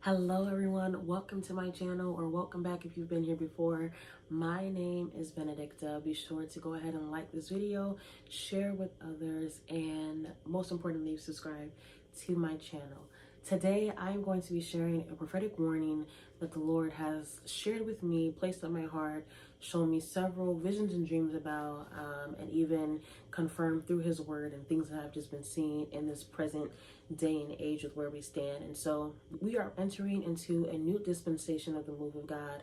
Hello everyone, welcome to my channel, or welcome back if you've been here before. My name is Benedicta. Be sure to go ahead and like this video, share with others, and most importantly, subscribe to my channel. Today I'm going to be sharing a prophetic warning that the Lord has shared with me, placed on my heart, shown me several visions and dreams about, and even confirmed through his word and things that I've just been seeing in this present day and age with where we stand. And so we are entering into a new dispensation of the move of God,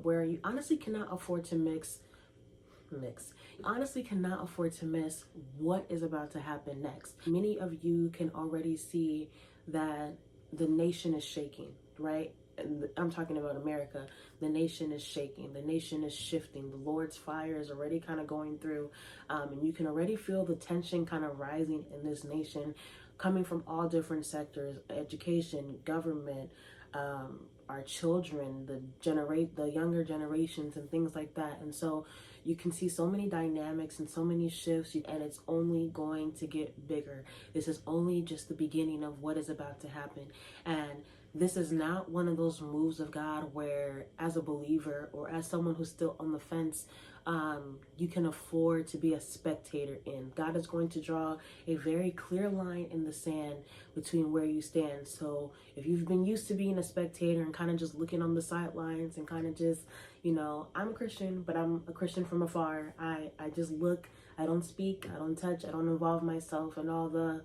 where you honestly cannot afford to mix. You honestly cannot afford to miss what is about to happen next. Many of you can already see that the nation is shaking, right? And I'm talking about America. The nation is shaking. The nation is shifting. The Lord's fire is already kind of going through, and you can already feel the tension kind of rising in this nation, coming from all different sectors: education, government, our children, the younger generations, and things like that. And so you can see so many dynamics and so many shifts, and it's only going to get bigger. This is only just the beginning of what is about to happen. And this is not one of those moves of God where, as a believer or as someone who's still on the fence, you can afford to be a spectator in. God is going to draw a very clear line in the sand between where you stand. So if you've been used to being a spectator and kind of just looking on the sidelines and kind of just, I'm a Christian, but I'm a Christian from afar. I just look, I don't speak, I don't touch, I don't involve myself in all the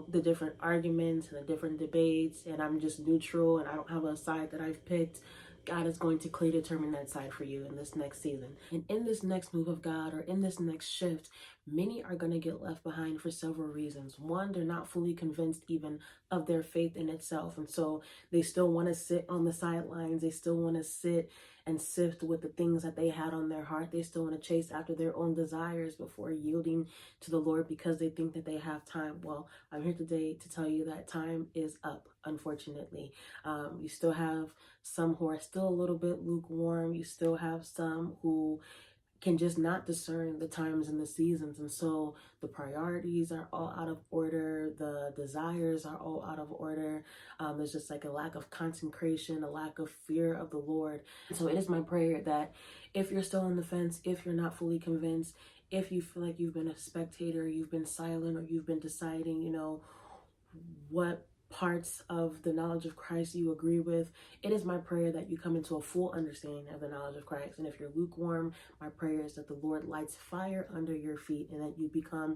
the different arguments and the different debates, and I'm just neutral and I don't have a side that I've picked. God is going to clearly determine that side for you in this next season. And in this next move of God, or in this next shift, many are going to get left behind for several reasons. One, they're not fully convinced even of their faith in itself. And so they still want to sit on the sidelines. They still want to sit and sift with the things that they had on their heart. They still want to chase after their own desires before yielding to the Lord because they think that they have time. Well, I'm here today to tell you that time is up, unfortunately. You still have some who are still a little bit lukewarm. You still have some who can just not discern the times and the seasons. And so the priorities are all out of order. The desires are all out of order. There's just like a lack of consecration, a lack of fear of the Lord. And so it is my prayer that if you're still on the fence, if you're not fully convinced, if you feel like you've been a spectator, you've been silent, or you've been deciding, what parts of the knowledge of Christ you agree with, it is my prayer that you come into a full understanding of the knowledge of Christ. And if you're lukewarm, my prayer is that the Lord lights fire under your feet and that you become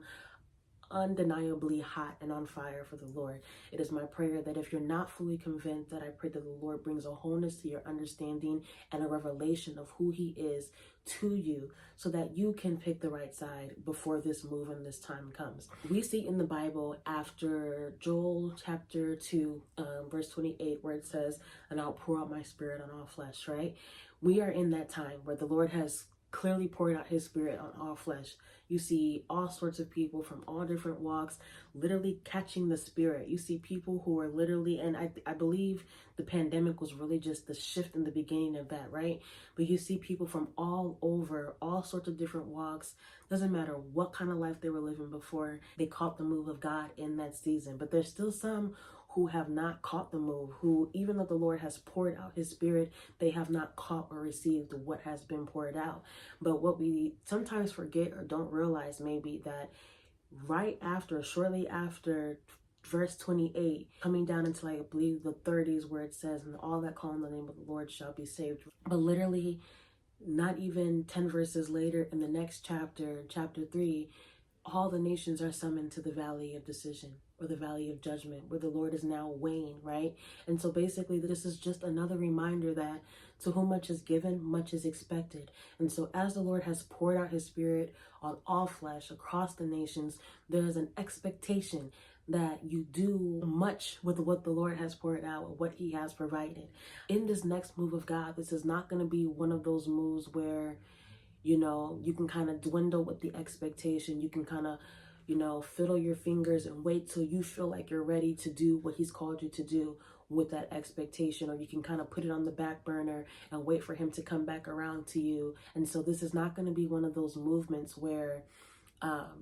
undeniably hot and on fire for the Lord. It is my prayer that if you're not fully convinced, that I pray that the Lord brings a wholeness to your understanding and a revelation of who he is to you, so that you can pick the right side before this move and this time comes. We see in the Bible, after Joel chapter 2, verse 28, where it says, "And I'll pour out my spirit on all flesh," right? We are in that time where the Lord has clearly poured out his spirit on all flesh. You see all sorts of people from all different walks literally catching the spirit. You see people who are literally, and I believe the pandemic was really just the shift in the beginning of that, right? But you see people from all over, all sorts of different walks. Doesn't matter what kind of life they were living before, they caught the move of God in that season. But there's still some who have not caught the move, who, even though the Lord has poured out his spirit, they have not caught or received what has been poured out. But what we sometimes forget or don't realize, maybe, that right after, shortly after verse 28, coming down into, like, I believe the 30s, where it says, "And all that call on the name of the Lord shall be saved." But literally, not even 10 verses later, in the next chapter, chapter 3, all the nations are summoned to the valley of decision, or the valley of judgment, where the Lord is now weighing, right? And so basically, this is just another reminder that to whom much is given, much is expected. And so as the Lord has poured out his spirit on all flesh across the nations, there is an expectation that you do much with what the Lord has poured out, what he has provided. In this next move of God, this is not going to be one of those moves where you can kind of dwindle with the expectation. You can kind of, fiddle your fingers and wait till you feel like you're ready to do what he's called you to do with that expectation. Or you can kind of put it on the back burner and wait for him to come back around to you. And so this is not going to be one of those movements where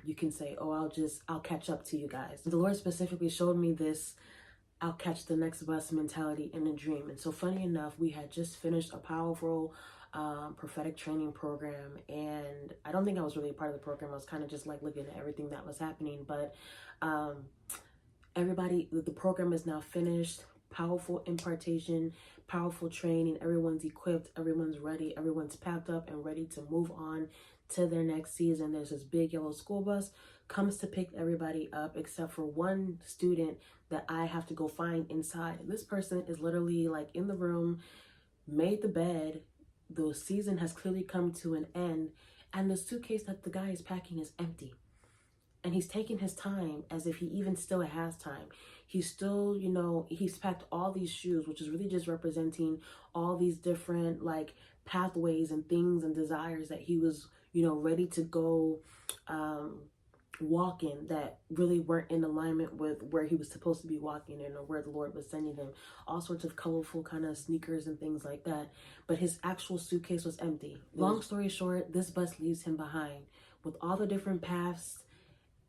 you can say, "Oh, I'll catch up to you guys." The Lord specifically showed me this I'll catch the next bus mentality in a dream. And so, funny enough, we had just finished a powerful prophetic training program, and I don't think I was really a part of the program. I was kind of just like looking at everything that was happening, but um, everybody, the program is now finished. Powerful impartation, powerful training. Everyone's equipped, everyone's ready, everyone's packed up and ready to move on to their next season. There's this big yellow school bus comes to pick everybody up except for one student that I have to go find inside. This person is literally like in the room, made the bed. The season has clearly come to an end, and the suitcase that the guy is packing is empty. And he's taking his time as if he even still has time. He's still, he's packed all these shoes, which is really just representing all these different like pathways and things and desires that he was, ready to go walk in, that really weren't in alignment with where he was supposed to be walking in or where the Lord was sending him. All sorts of colorful kind of sneakers and things like that. But his actual suitcase was empty. Long story short, this bus leaves him behind with all the different paths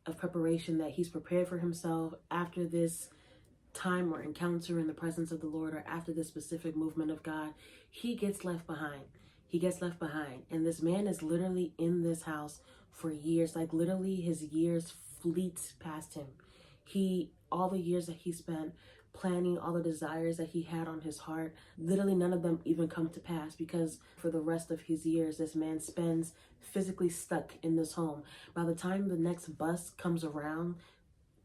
of preparation that he's prepared for himself after this time or encounter in the presence of the Lord, or after this specific movement of God. He gets left behind. He gets left behind. And this man is literally in this house for years. Like literally his years fleets past him. All the years that he spent planning, all the desires that he had on his heart, literally none of them even come to pass, because for the rest of his years, this man spends physically stuck in this home. By the time the next bus comes around,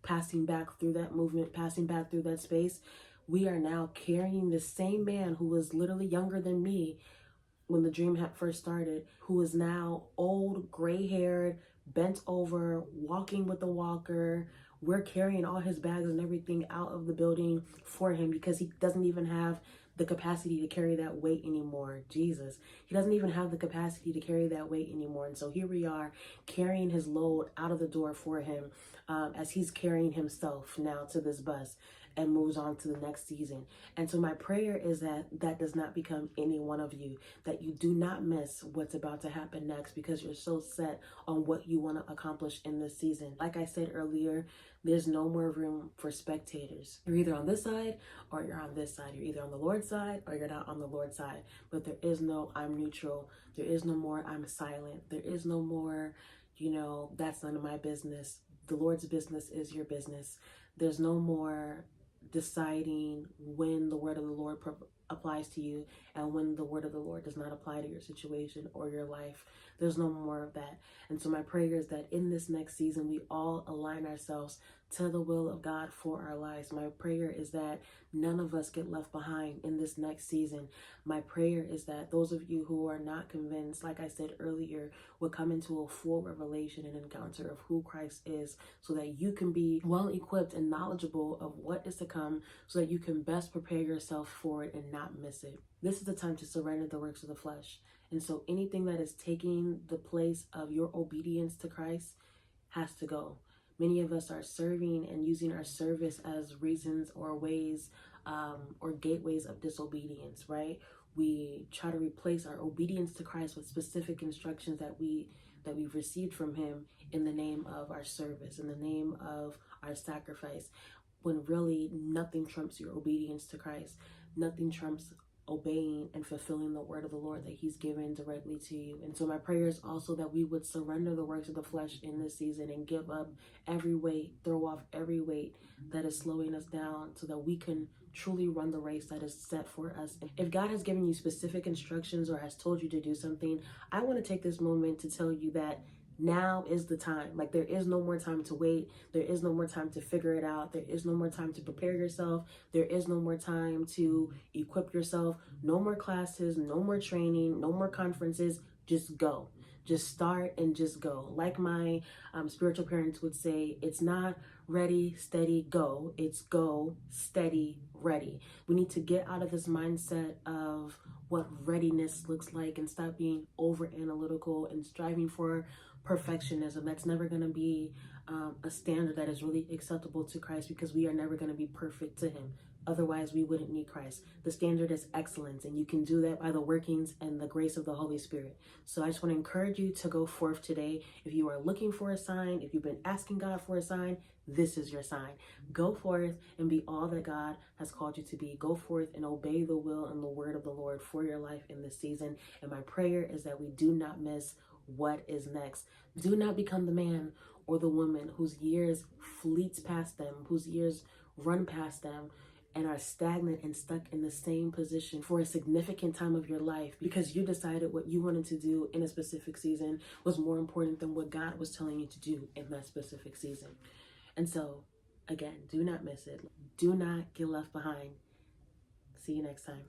passing back through that movement, passing back through that space, we are now carrying the same man who was literally younger than me when the dream had first started, who is now old, gray-haired, bent over, walking with a walker. We're carrying all his bags and everything out of the building for him because he doesn't even have the capacity to carry that weight anymore. Jesus. He doesn't even have the capacity to carry that weight anymore. And so here we are carrying his load out of the door for him as he's carrying himself now to this bus and moves on to the next season. And so my prayer is that that does not become any one of you, that you do not miss what's about to happen next because you're so set on what you want to accomplish in this season. Like I said earlier, there's no more room for spectators. You're either on this side or you're on this side. You're either on the Lord's side or you're not on the Lord's side. But there is no I'm neutral. There is no more I'm silent. There is no more, that's none of my business. The Lord's business is your business. There's no more deciding when the word of the Lord applies to you and when the word of the Lord does not apply to your situation or your life. There's no more of that. And so my prayer is that in this next season, we all align ourselves to the will of God for our lives. My prayer is that none of us get left behind in this next season. My prayer is that those of you who are not convinced, like I said earlier, will come into a full revelation and encounter of who Christ is, so that you can be well equipped and knowledgeable of what is to come, so that you can best prepare yourself for it and not miss it. This is the time to surrender the works of the flesh. And so anything that is taking the place of your obedience to Christ has to go. Many of us are serving and using our service as reasons or ways or gateways of disobedience, right? We try to replace our obedience to Christ with specific instructions that we've received from him in the name of our service, in the name of our sacrifice, when really nothing trumps your obedience to Christ. Nothing trumps obeying and fulfilling the word of the Lord that he's given directly to you. And so my prayer is also that we would surrender the works of the flesh in this season and give up every weight, throw off every weight that is slowing us down, so that we can truly run the race that is set for us. If God has given you specific instructions or has told you to do something, I want to take this moment to tell you that now is the time. Like, there is no more time to wait. There is no more time to figure it out. There is no more time to prepare yourself. There is no more time to equip yourself. No more classes, no more training, no more conferences. Just go. Just start and just go. Like my spiritual parents would say, it's not ready, steady, go. It's go, steady, ready. We need to get out of this mindset of what readiness looks like and stop being over analytical and striving for perfectionism. That's never going to be a standard that is really acceptable to Christ, because we are never going to be perfect to him. Otherwise, we wouldn't need Christ. The standard is excellence, and you can do that by the workings and the grace of the Holy Spirit. So I just want to encourage you to go forth today. If you are looking for a sign, if you've been asking God for a sign, this is your sign. Go forth and be all that God has called you to be. Go forth and obey the will and the word of the Lord for your life in this season. And my prayer is that we do not miss what is next. Do not become the man or the woman whose years fleets past them, whose years run past them, and are stagnant and stuck in the same position for a significant time of your life because you decided what you wanted to do in a specific season was more important than what God was telling you to do in that specific season. And so, again, do not miss it. Do not get left behind. See you next time.